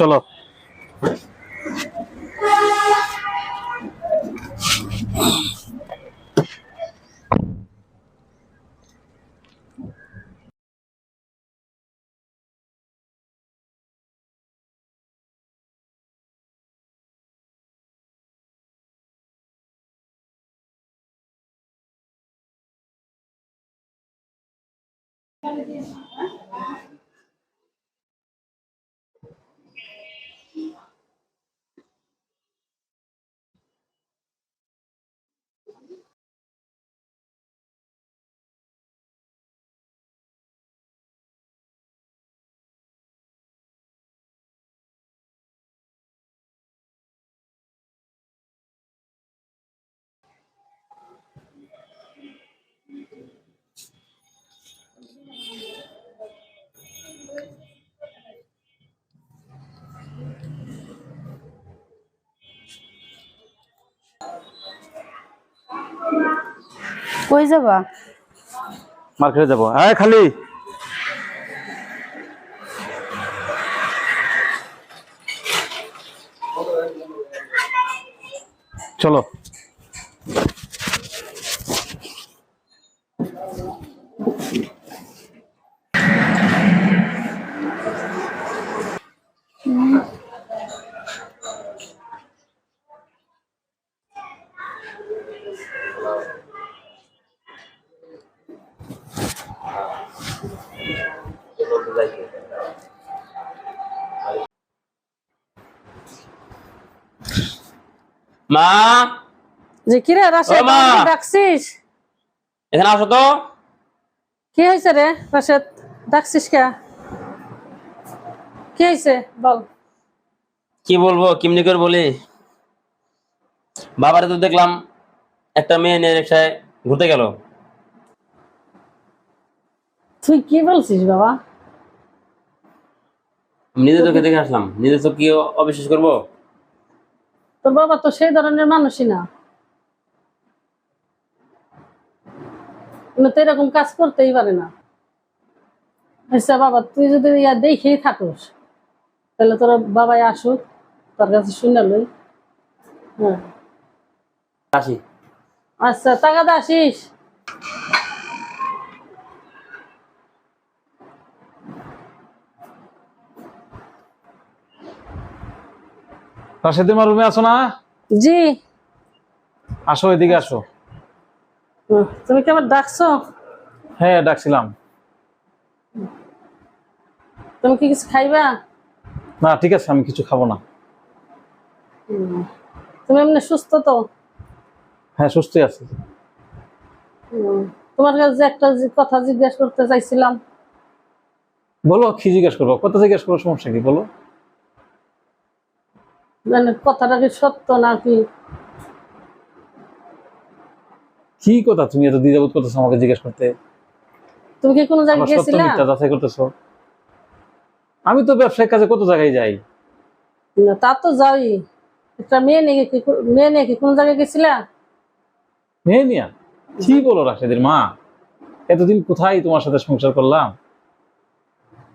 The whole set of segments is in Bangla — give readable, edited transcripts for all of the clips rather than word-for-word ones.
চলো। কই যাবা? মার্কেটে যাবো। হ্যাঁ খালি চলো। মা, যে কিরে রাশেদ, ও মা! আমাকে ডাকছিস? এখানে আসো তো। কি হয়েছে রে রাশেদ, ডাকছিস কে? কি হয়েছে বল। কি বলবো, কেমনি করে বলি। বাবারে তো দেখলাম একটা মেয়ে নিয়ে রিক্সায় ঘুরতে গেল। তুই কি বলছিস বাবা? নিজে চোখে দেখে আসলাম, নিজে চোখ কি অবিশ্বাস করবো? তোর বাবা তো সেই ধরনের মানুষই না, উনি তো এরকম কাজ করতেই পারে না। আচ্ছা বাবা, তুই যদি ইয়া দেখেই থাকোস তাহলে তোর বাবাই আসুক, তোর কাছে শুনে লই। হ্যাঁ আসি। আচ্ছা, টাকা দে আসিস। রাশেদের মা রুমে আসো না? জি। আসো, এদিকে আসো। তুমি কি আবার ডাকছো? হ্যাঁ ডাকছিলাম। তুমি কি কিছু খাইবা? না ঠিক আছে, আমি কিছু খাবো না। তুমি এমনি সুস্থ তো? হ্যাঁ সুস্থই আছি। তোমার কাছে যে একটা কথা জিজ্ঞেস করতে চাইছিলাম। বলো, কি জিজ্ঞেস করবো? কত জিজ্ঞেস করবো, সমস্যা কি বলো। মানে কথাটা কি সত্য নাকি? কি কথা তুমি এত দ্বিধাবোধ করতেছো আমাকে জিজ্ঞেস করতে? তুমি কি কোনো জায়গায় আমার সত্য গেছিলা? মিথ্যা যাচাই করতেছো? আমি তো ব্যবসায়িক কাজে কত জায়গায় যাই। না, তা তো যাই। একটা মেয়ে নিয়ে কি কোনো জায়গায় গেছিলা? মেয়ে নিয়া? কি বলো রাশেদের মা, এতদিন কোথায় তোমার সাথে সংসার করলাম,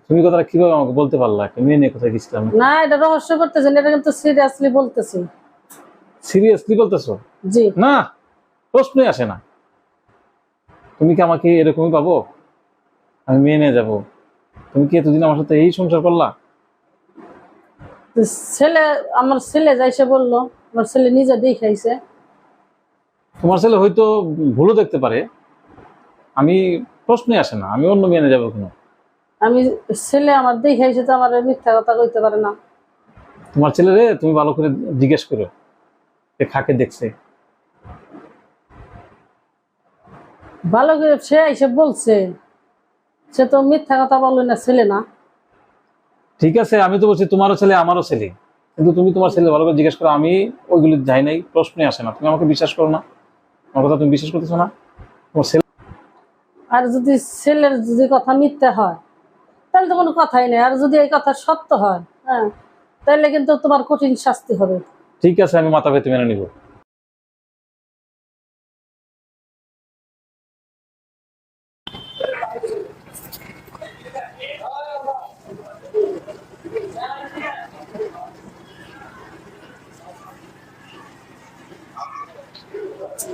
তুমি কথাটা কিভাবে আমাকে বলতে পারলা মেয়ে নিয়ে কোথায় গেছিলাম? না, এটা রহস্য করতেছেন, এটা কিন্তু সিরিয়াসলি বলতেছি। সিরিয়াসলি বলতেছো? জি। না, প্রশ্নই আসে না। তুমি কি আমাকে এরকমই পাবো? আমি মেয়ে নিয়ে যাবো? তুমি কি এতদিন আমার সাথে এই সংসার করলা? ছেলে, আমার ছেলে যাইছে বললো, আমার ছেলে নিজে দেখাইছে। তোমার ছেলে হয়তো ভুলও দেখতে পারে, আমি প্রশ্নই আসে না আমি অন্য মেয়ে নিয়ে যাবো কেন? আমি ছেলে আমার দেখাইছে তো আমার মিথ্যা কথা কইতে পারে না। তোমার ছেলে রে তুমি ভালো করে জিজ্ঞেস করো যে খাকে দেখছে। ভালো করে সে এসে বলছে, সে তো মিথ্যা কথা বললো না, ছেলে না। ঠিক আছে, আমি তো বলছি তোমারও ছেলে আমারও ছেলে, কিন্তু তুমি তোমার ছেলে ভালো করে জিজ্ঞেস করো। আমি ওইগুলি যাই নাই, প্রশ্নই আসে না। তুমি আমাকে বিশ্বাস করো না? আমার কথা তুমি বিশ্বাস করতেছো না? তোমার ছেলে। আর যদি ছেলের যদি কথা মিথ্যা হয় তাহলে তো কোনো কথাই নেই। আর যদি এই কথা সত্য হয়, হ্যাঁ, তাহলে কিন্তু তোমার কঠিন শাস্তি হবে। ঠিক আছে, আমি মাথা পেতে মেনে নিব। তুমি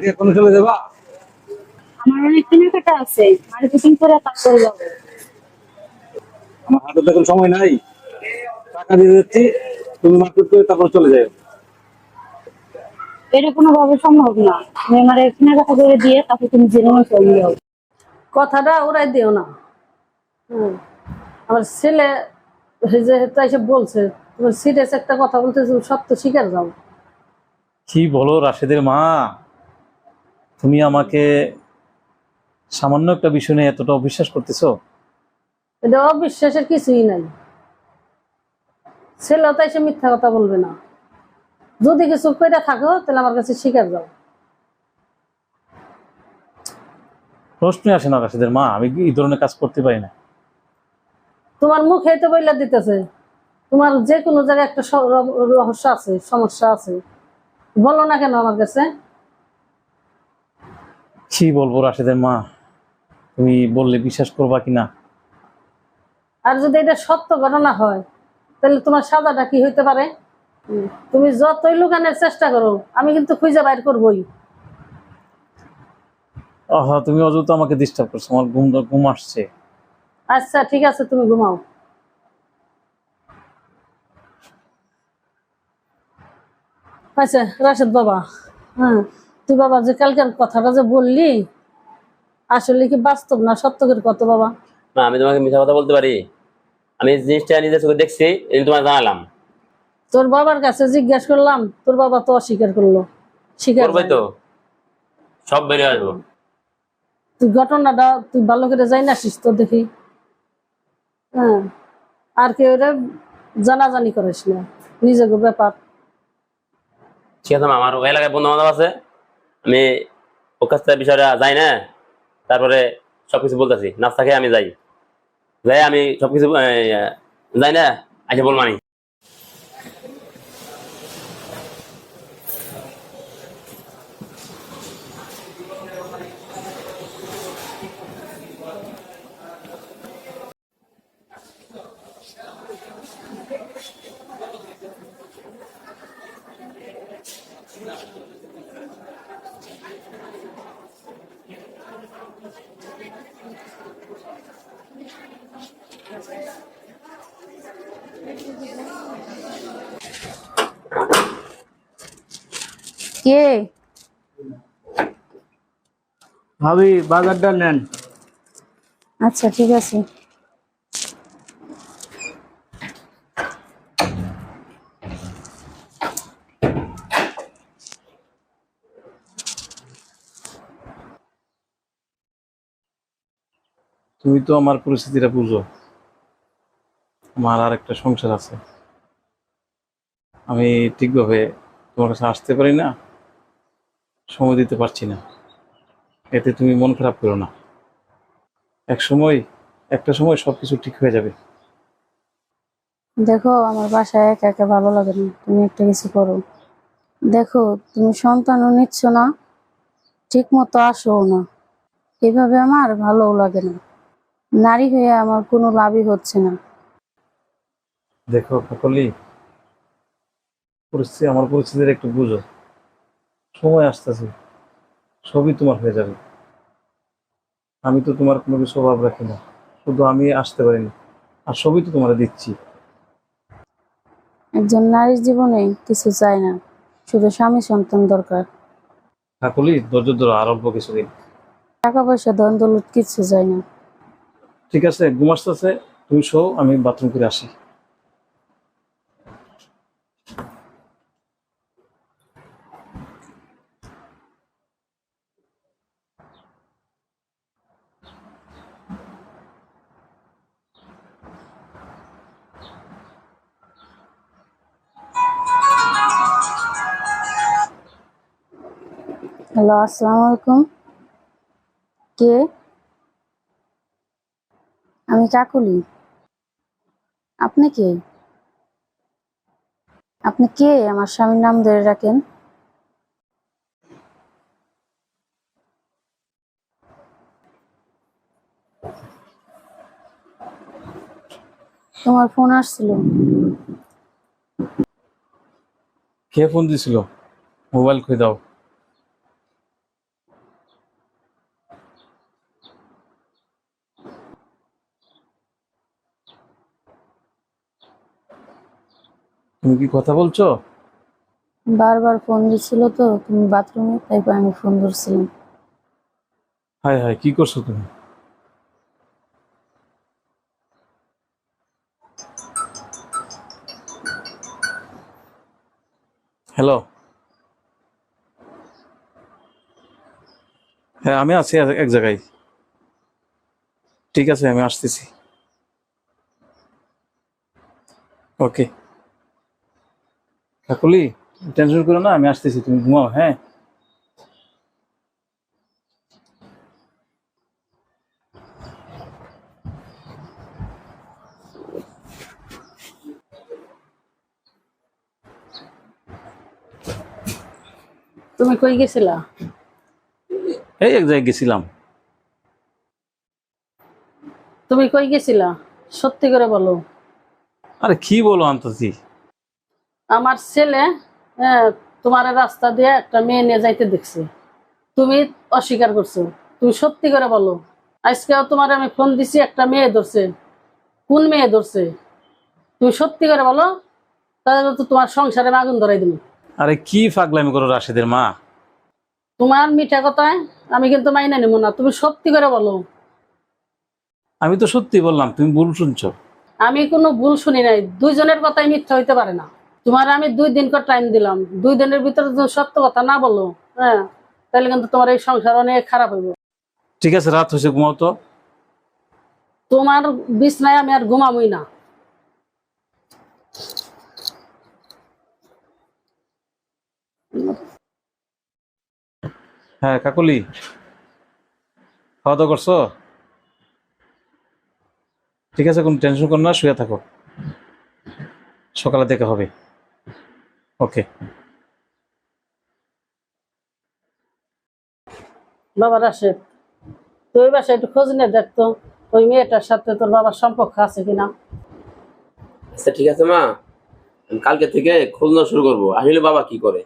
কি এখনো চলে যাবা? আমার অনেক কেনাকাটা আছে, মার্কেটিং করে তারপরে যাবো। আমার হাতে তো এখন সময় নাই, টাকা দিয়ে যাচ্ছি, তুমি মার্কেট করে তারপর চলে যাও। এটা কোনোভাবে সম্ভব না। তুমি আমার কেনাকাটা করে দিয়ে তারপর তুমি জেনে চলে যাও। কথাটা ওরাই দিও না। হুম। আমার ছেলে যেহেতু এসে বলছে, তুমি সিরিয়াস একটা কথা বলতেছো, সত্য স্বীকার যাও। কি বলো রাশেদের মা, তুমি আমাকে সামান্য একটা বিষয় নিয়ে এতটা অবিশ্বাস করতেছো? এটা অবিশ্বাসের কিছুই নাই। ছেলেও তো এসে মিথ্যা কথা বলবে না। যদি কিছু কইরা থাকো তাহলে আমার কাছে স্বীকার যাও। প্রশ্নই আসে না রাশেদের মা, আমি কি এই ধরনের কাজ করতে পারি না। তোমার মুখে তো বইলা দিতেছে, তোমার যে কোনো জায়গায় একটা রহস্য আছে, সমস্যা আছে, বলো না কেন আমার কাছে? কি বলবো রাশেদের মা, তুমি বললে বিশ্বাস করবা কিনা। আর যদি এটা সত্য ঘটনা হয় তাহলে তোমার সাজাটা কি হইতে পারে? তুমি যতই লুকানোর চেষ্টা করো, আমি কিন্তু খুঁজে বাইর করবোই। আহা, তুমি অযথা আমাকে ডিস্টার্ব করছো, আমার ঘুম আসছে। আচ্ছা ঠিক আছে, তুমি ঘুমাও। আচ্ছা রাশেদ বাবা, হ্যাঁ, তুই বাবা যে কালকের কথাটা যে বললি, আসলে কি বাস্তব না সত্য করে কত বাবা? না, আমি তোমাকে মিথ্যা কথা বলতে পারি? আমি জিনিসটা নিজের চোখে দেখছি, এই জন্য তোমার জানালাম। তোর বাবার কাছে জিজ্ঞাসা করলাম, তোর বাবা তো অস্বীকার করলো। স্বীকার করবে যায় তো, না। সব বেরিয়ে আসবো। তুই ঘটনাটা তুই ভালো করে যাই না আসিস তো দেখি। হ্যাঁ, আর কেউ এটা জানাজানি করিস না, নিজের ব্যাপার। ঠিক আছে মা, আমার ওই এলাকায় বন্ধু বান্ধব আছে, আমি ওর কাছ থেকে বিষয়টা যাই না, তারপরে সবকিছু বলতেছি। নাস্তা খেয়ে আমি যাই, আমি সবকিছু যাই না, আজকে বলমানি। কে? ভাবি বাজারটা নেন। আচ্ছা ঠিক আছে। তুমি তো আমার পরিস্থিতিটা বুঝো, আমার আর একটা সংসার আছে, আমি ঠিকভাবে তোমার কাছে আসতে পারি না, সময় দিতে পারছি না। এতে তুমি মন খারাপ করো না, একটা সময় সবকিছু ঠিক হয়ে যাবে। দেখো, আমার বাসায় একা একা ভালো লাগে না, তুমি একটা কিছু করো। দেখো, তুমি সন্তানও নিচ্ছ না, ঠিক মতো আসো না, এভাবে আমার ভালোও লাগে না। নারী হয়ে আমার কোনো লাভই হচ্ছে না। দেখো কাকলি, আমার পরিস্থিতির একটু বুঝো, সময় আসতেছে, সবই তোমার হয়ে যাবে। আমি তো তোমার কোনো কিছু অভাব রাখি না, শুধু আমি আসতে পারি না, আর সবই তো তোমার দিচ্ছি। একজন নারীর জীবনে কিছু চায় না, শুধু স্বামী সন্তান দরকার। কাকলি ধৈর্য ধরো আর অল্প কিছুদিন। টাকা পয়সা ধন দৌলত কিচ্ছু চায় না। ঠিক আছে, ঘুম আসতেছে, তুমি শো, আমি বাথরুম করে আসি। হ্যালো, আসসালামু আলাইকুম। কে? আমি কাকুলি। আপনি কে? আপনি কে আমার স্বামীর নাম ধরে রাখেন? তোমার ফোন আসছিল। কে ফোন দিছিল? মোবাইল খুলে দাও। তুমি কি কথা বলছো? বারবার ফোন দিছিল তো, তুমি বাথরুমে, তাইপর আমি ফোন ধরছিলাম। হায় হায়, কি করছো তুমি? হ্যালো। হ্যাঁ, আমি আছি এক জায়গায়। ঠিক আছে, আমি আসতেছি। ওকে। কাকুলি, টেনশন করো না, আমি আসতেছি, তুমি ঘুমাও। হ্যাঁ, তুমি কই গেছিলা? এই এক জায়গায় গেছিলাম। তুমি কই গেছিলা? সত্যি করে বলো। আরে কি বলো আন্তাজি? আমার ছেলে, হ্যাঁ, তোমার রাস্তা দিয়ে একটা মেয়ে নিয়ে যাইতে দেখছে, তুমি অস্বীকার করছো। তুমি সত্যি করে বলো। আজকেও তোমার আমি ফোন দিছি, একটা মেয়ে ধরছে। কোন মেয়ে ধরছে? তুমি সত্যি করে বলো, তাহলে তো তোমার সংসারে আমি আগুন ধরাই দিবি। আরে কি পাগলামি করো রাশেদের মা? তোমার মিঠা কথায় আমি কিন্তু মাইনা নিব না, তুমি সত্যি করে বলো। আমি তো সত্যি বললাম, তুমি ভুল শুনছো। আমি কোনো ভুল শুনি নাই, দুইজনের কথাই মিথ্যা হইতে পারে না। তোমার আমি 2 দিন করে টাইম দিলাম, 2 দিনের ভিতরে যদি সত্য কথা না বলো, হ্যাঁ, তাহলে কিন্তু তোমার এই সংসার অনেক খারাপ হইব। ঠিক আছে, রাত হয়েছে, ঘুমাও তো। তোমার বিছনায় আমি আর ঘুমামই না। হ্যাঁ কাকলি, খাওয়া দাওয়া করছো? ঠিক আছে, কোনো টেনশন করো না, শুয়ে থাকো, সকালে দেখা হবে। ওকে। বাবা রাশেদ, তুই ওই বাসায় একটু খোঁজ নিয়ে দেখতো ওই মেয়েটার সাথে তোর বাবার সম্পর্ক আছে কিনা। আচ্ছা ঠিক আছে মা, আমি কালকে থেকে খোঁজ নেওয়া শুরু করবো আসলে বাবা কি করে।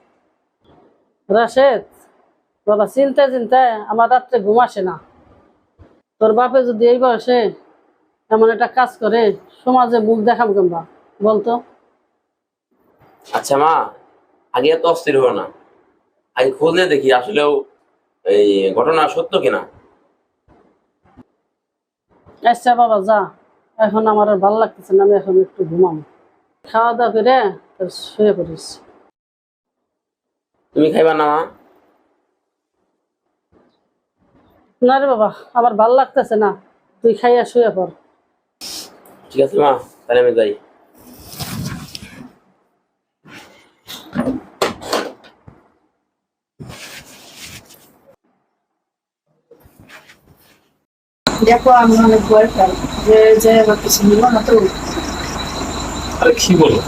রাশেদ, বাবা চিন্তায় চিন্তায় আমার রাত্রে ঘুম আসে না। তোর বাপে যদি এই বয়সে এমন একটা কাজ করে, সমাজে মুখ দেখাম কেমবা বলতো? আচ্ছা মা, আগে এত অস্থির হো না, আগে খোঁজ নিয়ে দেখি আসলেও এই ঘটনা সত্য কিনা। আচ্ছা বাবা যা, এখন আমার আর ভালো লাগতেছে না, আমি এখন একটু ঘুমাবো। খাওয়া দাওয়া করে তোর শুয়ে পড়িস। তুমি খাইবা না মা? না রে বাবা, আমার ভালো লাগতেছে না, তুই খাইয়া শুয়ে পড়। ঠিক আছে মা, তাহলে আমি যাই। দেখো আমি অনেক ভয় পাই যে যে আমার কিছু নিব না তো। আরে কি বলো,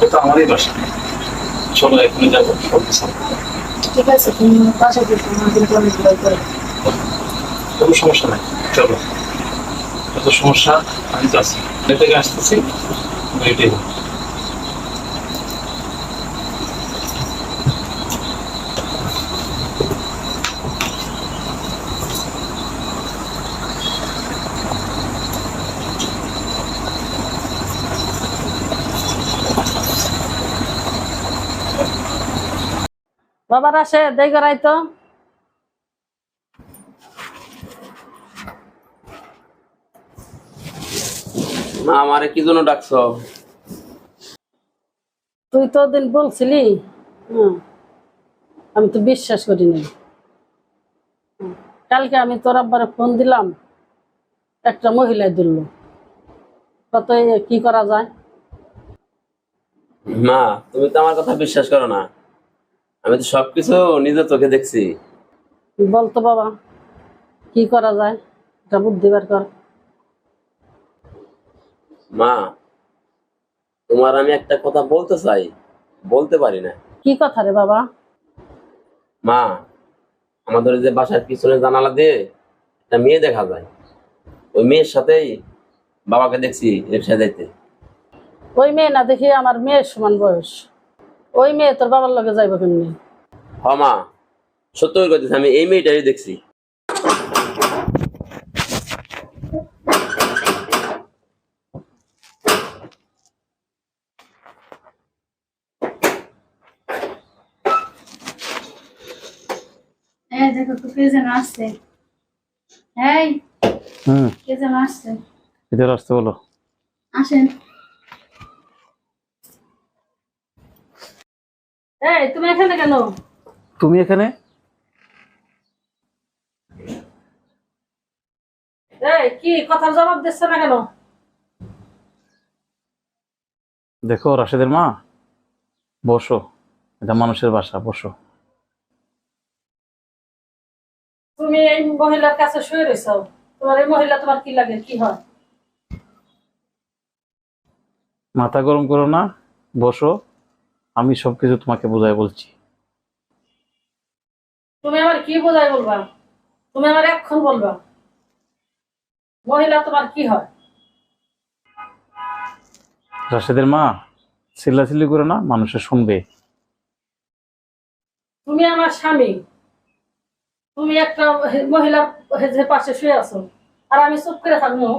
এটা আমারই বাসা। চলো এখনই যাবো, সব কিছু। ঠিক আছে, তুমি বাসা করতে আমার কিন্তু অনেক ভয় করে। কোনো সমস্যা নাই, চলো। এত সমস্যা, আমি তো আছি, এর থেকে আসতেছি, এটাই। বাবার আসে দেই করাই তো। মা আমারে কি জন্য ডাকছো? তুই তো দিন বলছিলি, হুম, আমি তো বিশ্বাস করি নাই। কালকে আমি তোর আব্বারে ফোন দিলাম, একটা মহিলায় ধরলো। কত কি করা যায়? মা তুমি তো আমার কথা বিশ্বাস করো না, আমি তো সবকিছু নিজের চোখে দেখছি। বলতো বাবা, কি করা যায়, এটা বুদ্ধি বের কর। মা, তোমার আমি একটা কথা বলতে চাই, বলতে পারি না। কি কথা রে বাবা? মা, আমাদের ওই যে বাসার পিছনে জানালা দিয়ে একটা মেয়ে দেখা যায়, ওই মেয়ের সাথেই বাবাকে দেখছি রিক্সায় যাইতে। ওই মেয়ে না দেখি আমার মেয়ের সমান বয়স, ওই মেয়ে তোর বাবার লগে যাইব কেমনি? হ মা, সত্য করে কইতেছি, আমি এই মেয়েটাই দেখছি। এই দেখো তো কে যেন আসছে। এই কে যেন আসছে, ভিতরে আসতে বলো। আসেন। এই তুমি এখানে কেন? তুমি এখানে? এই কি কথার জবাব দিচ্ছ না কেন? দেখো রাশেদের মা, বসো, এটা মানুষের বাসা, বসো। তুমি এই মহিলার কাছে শুয়ে রয়েছো, তোমার এই মহিলা তোমার কি লাগে, কি হয়? মাথা গরম করো না, বসো, আমি সবকিছু তোমাকে বোঝাই বলছি। তুমি আমার কি বোঝাই বলবা? তুমি আমার এক্ষণ বলবা মহিলা তোমার কি হয়? রাশেদের মা, চিল্লাচিল্লি করো না, মানুষে শুনবে। তুমি আমার স্বামী, তুমি একটা মহিলার যে পাশে শুয়ে আছো, আর আমি চুপ করে থাকবো?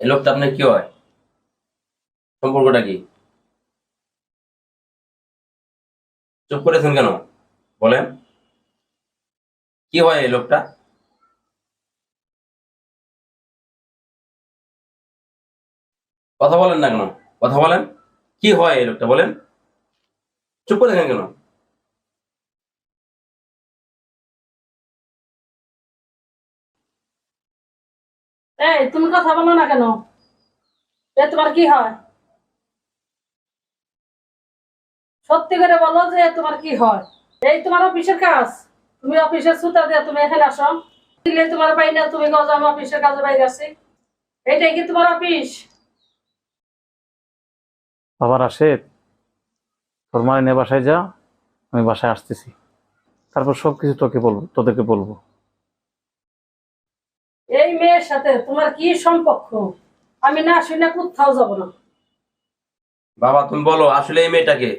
এই লোকটা আপনার কি হয়, সম্পর্কটা কি? চুপ করেছেন কেন, বলেন কি হয় এই লোকটা? কথা বলেন না কেন, কথা বলেন, কি হয় এই লোকটা বলেন, চুপ করে থাকেন কেন? এই তুমি কথা বলো না কেন? এ তোমার কি হয়? সত্যি করে বলো যে তোমার কি হয়? এই তোমার অফিসের কাজ, তুমি অফিসের সুতা দিয়ে তুমি এখানে আসো, দিলে তোমার পাই না, তুমি কাজ আমি অফিসের কাজে বাইরে আছি, এইটাই কি তোমার অফিস? বাবা রাশেদ, তোর মা এনে বাসায় যা, আমি বাসায় আসতেছি, তারপর সবকিছু তোকে বলবো, তোদেরকে বলবো। এই মেয়ের সাথে তোমার কি সম্পর্ক? আমি না শুনে কোথাও যাব না। বাবা তুমি বলো আসলে এই মেয়েটাকে,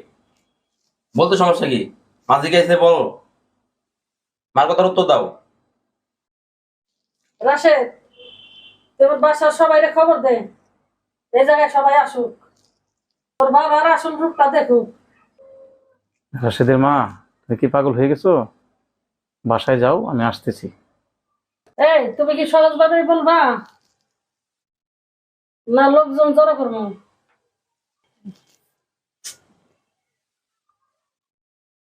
বলতে সমস্যা কি? মাঝে গেছে বলো, মার কথার উত্তর দাও। রাশেদ, তোমার বাসার সবাই খবর দে, এই জায়গায় সবাই আসুক, তোর বাবার আসল রূপটা দেখুক। রাশেদের মা, তুমি কি পাগল হয়ে গেছো? বাসায় যাও, আমি আসতেছি। এই তুমি কি সহজ ভাবে বলবা, না লোকজন জড়ো করবো?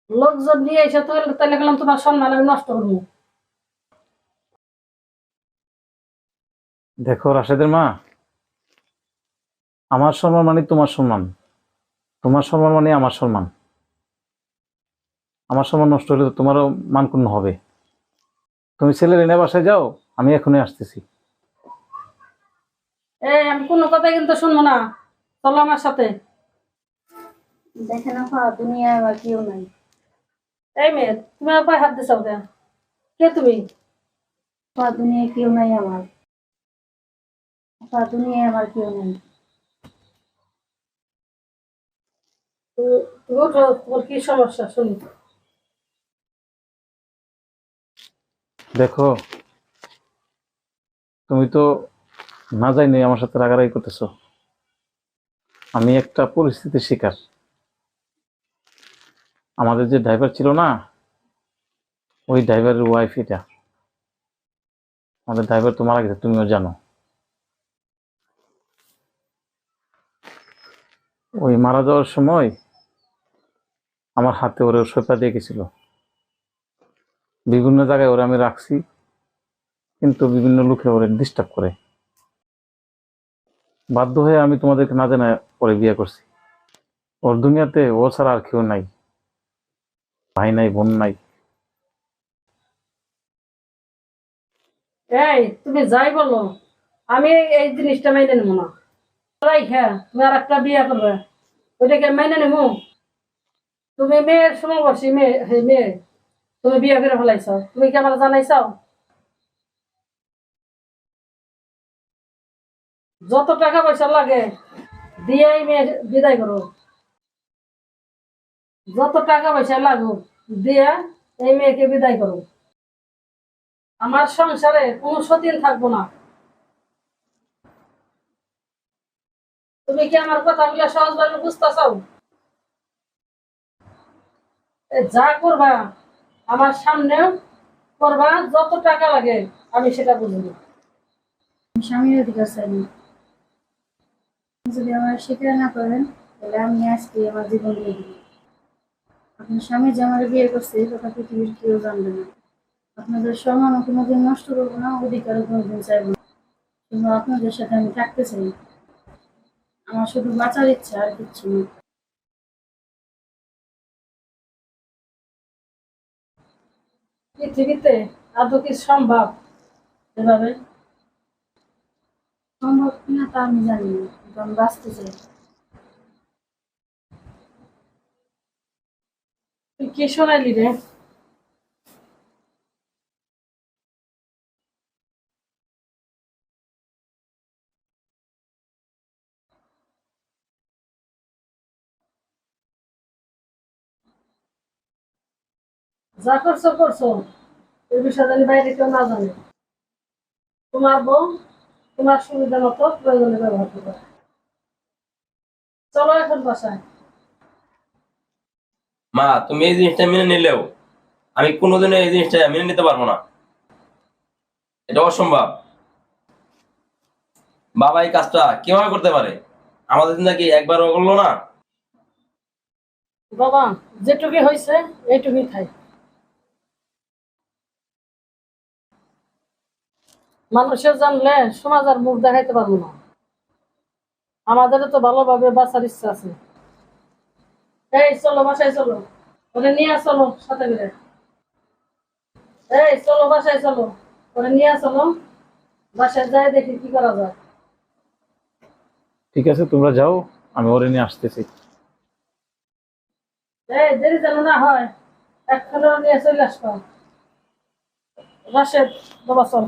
লোকজন নিয়ে এসে তাহলে গেলাম তোমার সম্মান আমি নষ্ট করবো। দেখো রাশেদের মা, আমার সম্মান মানে তোমার সম্মান, তোমার সম্মান মানে আমার সম্মান। আমার সম্মান নষ্ট হলে তো তোমারও মানক্ষুণ্ণ হবে। তুমি ছেলের এনে বাসায় যাও, আমি এখনই আসতেছি। এই আমি কোনো কথা কিন্তু শুনবো না, চলো আমার সাথে। দেখেন আপা, দুনিয়ায় আমার কেউ নাই। এই মেয়ে, তুমি আমার পায়ে হাত দিছো কেন? কে তুমি? আপা, দুনিয়ায় কেউ নাই আমার। আপা, দুনিয়ায় আমার কেউ নাই। তুমি ওঠো, তোমার কি সমস্যা শুনি। দেখো, তুমি তো না যাইনি আমার সাথে রাগারাগি করতেছো। আমি একটা পরিস্থিতির শিকার। আমাদের যে ড্রাইভার ছিল না, ওই ড্রাইভারের ওয়াইফ এটা। আমাদের ড্রাইভার তো মারা গেছে, তুমিও জানো। ওই মারা যাওয়ার সময় আমার হাতে ওরে সোপা দিয়ে গেছিল। বিভিন্ন জায়গায় ওরে আমি রাখছি, কিন্তু বিভিন্ন লোকে ওরে ডিস্টার্ব করে। বাধ্য হয়ে আমি তোমাদেরকে না জানায় পরে বিয়ে করছি। ওর দুনিয়াতে ও ছাড়া আর কেউ নাই, ভাই নাই, বোন নাই। এই তুমি যাই বলো, আমি এই জিনিসটা মেনে নেবো না। রাইখা তুমি আর একটা বিয়ে করবে, ওইটাকে মেনে নেবো? তুমি মেয়ের সমবয়সী মেয়ে, হে মেয়ে, তুমি বিয়ে করে ফেলাইছ, তুমি কি আমার জানাইছাও? যত টাকা পয়সা লাগে দিয়ে এই মেয়ে বিদায় করো, যত টাকা পয়সা লাগুক দিয়ে এই মেয়েকে বিদায় করো। আমার সংসারে কোনো সতীন থাকবো না। তুমি কি আমার কথাগুলো সহজভাবে বুঝতে চাও? যা করবা আমার সামনেও করবা, যত টাকা লাগে আমি সেটা বুঝবো। আমি স্বামীর অধিকার চাই না। যদি আমার স্বীকার না করেন তাহলে আমি আজকে আমার জীবন দিয়ে দিব। আপনার স্বামী যে আমার বিয়ে করছে এই কথা পৃথিবীর কেউ জানবে না। আপনাদের সম্মানও কোনোদিন নষ্ট করবো না, অধিকারও কোনোদিন চাইবো না। কিন্তু আপনাদের সাথে আমি থাকতে চাই। আমার শুধু বাঁচার ইচ্ছা, আর কিচ্ছু না। পৃথিবীতে আদৌ কি সম্ভব এভাবে? সম্ভব কিনা তা আমি জানি না, কিন্তু আমি বাঁচতে চাই। তুই কি শোনাইলি রে? যা করছো করছো, এই বিষয়ে জানি বাইরে কেউ না জানে। তোমার বউ তোমার সুবিধা মতো প্রয়োজনে ব্যবহার করবে। চলো এখন বাসায়। মা, তুমি এই জিনিসটা মেনে নিলেও আমি কোনোদিনও এই জিনিসটা মেনে নিতে পারবো না। এটা অসম্ভব। বাবা এই কাজটা কিভাবে করতে পারে? আমাদের দিন নাকি একবারও করলো না। বাবা, যেটুকুই হয়েছে এইটুকুই খাই। মানুষের জানলে সমাজ আর মুখ দেখাইতে পারবো না। আমাদেরও তো ভালোভাবে বাঁচার ইচ্ছা আছে। এই চলো বাসায় চলো, ওরে নিয়ে চলো সাথে করে। এই চলো বাসায় চলো, ওরে নিয়ে চলো, বাসায় যাই দেখি কি করা যায়। ঠিক আছে, তোমরা যাও, আমি ওরে নিয়ে আসতেছি। এই দেরি যেন না হয়, এক্ষুনি ওরে নিয়ে চলে আসবো। বাসায় বাবা চল।